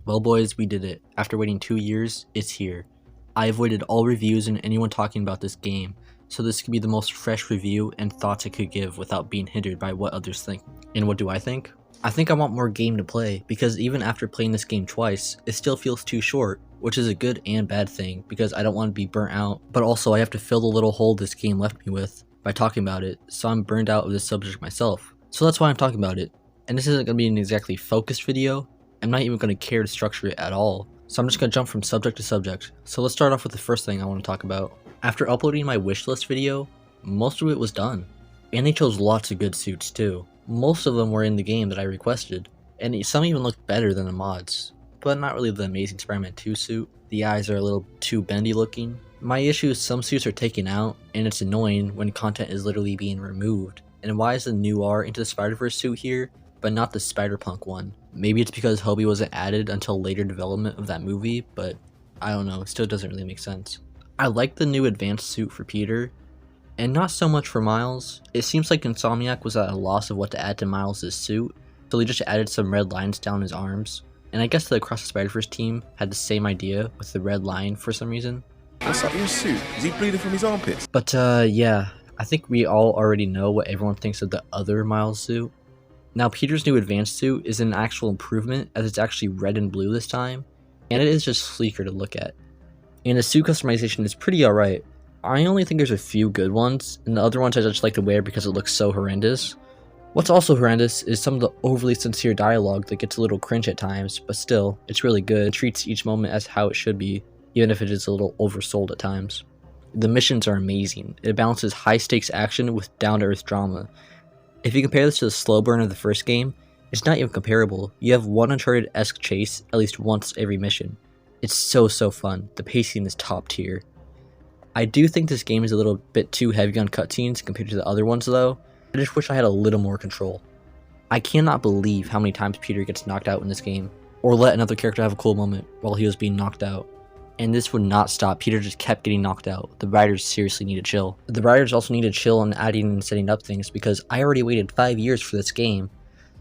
Well boys, we did it. After waiting 2 years, it's here. I avoided all reviews and anyone talking about this game, so this could be the most fresh review and thoughts I could give without being hindered by what others think. And what do I think? I think I want more game to play, because even after playing this game twice, it still feels too short, which is a good and bad thing, because I don't want to be burnt out, but also I have to fill the little hole this game left me with by talking about it, so I'm burned out of this subject myself. So that's why I'm talking about it. And this isn't going to be an exactly focused video. I'm not even going to care to structure it at all, so I'm just going to jump from subject to subject. So let's start off with the first thing I want to talk about. After uploading my wishlist video, most of it was done. And they chose lots of good suits too. Most of them were in the game that I requested, and some even looked better than the mods. But not really the Amazing Spider-Man 2 suit. The eyes are a little too bendy looking. My issue is some suits are taken out, and it's annoying when content is literally being removed. And why is the Noir Into the Spider-Verse suit here, but not the Spider-Punk one? Maybe it's because Hobie wasn't added until later development of that movie, but I don't know, it still doesn't really make sense. I like the new advanced suit for Peter, and not so much for Miles. It seems like Insomniac was at a loss of what to add to Miles' suit, so they just added some red lines down his arms. And I guess the Across the Spider-Verse team had the same idea with the red line for some reason. What's up with his suit? Is he bleeding from his armpits? But yeah, I think we all already know what everyone thinks of the other Miles suit. Now Peter's new advanced suit is an actual improvement, as it's actually red and blue this time, and it is just sleeker to look at. And the suit customization is pretty alright. I only think there's a few good ones, and the other ones I just like to wear because it looks so horrendous. What's also horrendous is some of the overly sincere dialogue that gets a little cringe at times, but still, it's really good. It treats each moment as how it should be, even if it is a little oversold at times. The missions are amazing. It balances high stakes action with down-to-earth drama. If you compare this to the slow burn of the first game, it's not even comparable. You have one Uncharted-esque chase at least once every mission. It's so fun. The pacing is top tier. I do think this game is a little bit too heavy on cutscenes compared to the other ones though. I just wish I had a little more control. I cannot believe how many times Peter gets knocked out in this game, or let another character have a cool moment while he was being knocked out. And this would not stop. Peter just kept getting knocked out. The writers seriously need to chill. The writers also need to chill on adding and setting up things, because I already waited 5 years for this game.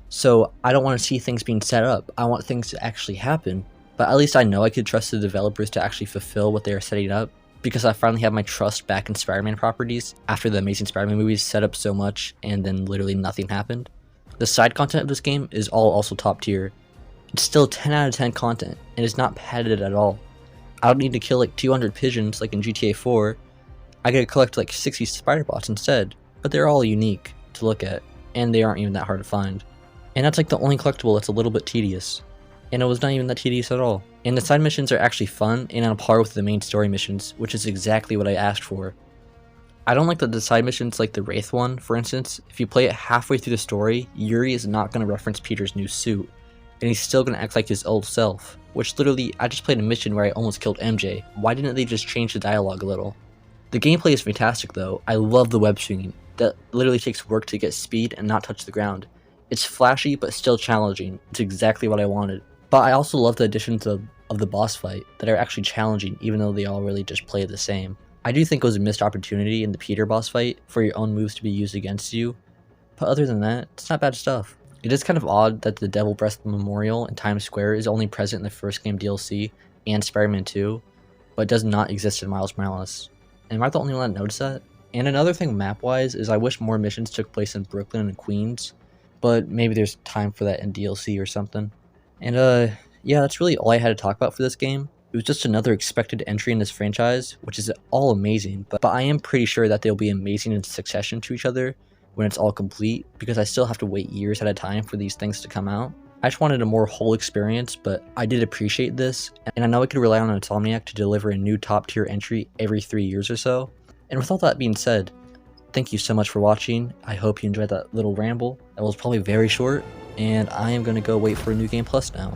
So I don't want to see things being set up. I want things to actually happen. But at least I know I could trust the developers to actually fulfill what they are setting up, because I finally have my trust back in Spider-Man properties after the Amazing Spider-Man movies set up so much and then literally nothing happened. The side content of this game is all also top tier. It's still 10 out of 10 content, and it's not padded at all. I don't need to kill like 200 pigeons like in GTA 4. I get to collect like 60 spider bots instead, but they're all unique to look at, and they aren't even that hard to find. And that's like the only collectible that's a little bit tedious. And it was not even that tedious at all. And the side missions are actually fun and on par with the main story missions, which is exactly what I asked for. I don't like that the side missions, like the Wraith one, for instance, if you play it halfway through the story, Yuri is not going to reference Peter's new suit, and he's still going to act like his old self, which literally, I just played a mission where I almost killed MJ. Why didn't they just change the dialogue a little? The gameplay is fantastic though. I love the web swinging. That literally takes work to get speed and not touch the ground. It's flashy but still challenging. It's exactly what I wanted. But I also love the additions of the boss fight that are actually challenging, even though they all really just play the same. I do think it was a missed opportunity in the Peter boss fight for your own moves to be used against you, but other than that, it's not bad stuff. It is kind of odd that the Devil Breath Memorial in Times Square is only present in the first game DLC and Spider-Man 2, but does not exist in Miles Morales. Am I the only one that noticed that? And another thing map-wise is I wish more missions took place in Brooklyn and Queens, but maybe there's time for that in DLC or something. And yeah, that's really all I had to talk about for this game. It was just another expected entry in this franchise, which is all amazing, but I am pretty sure that they'll be amazing in succession to each other when it's all complete, because I still have to wait years at a time for these things to come out. I just wanted a more whole experience, but I did appreciate this, and I know I could rely on Insomniac to deliver a new top tier entry every 3 years or so. And with all that being said, thank you so much for watching. I hope you enjoyed that little ramble. That was probably very short, and I am going to go wait for a new game plus now.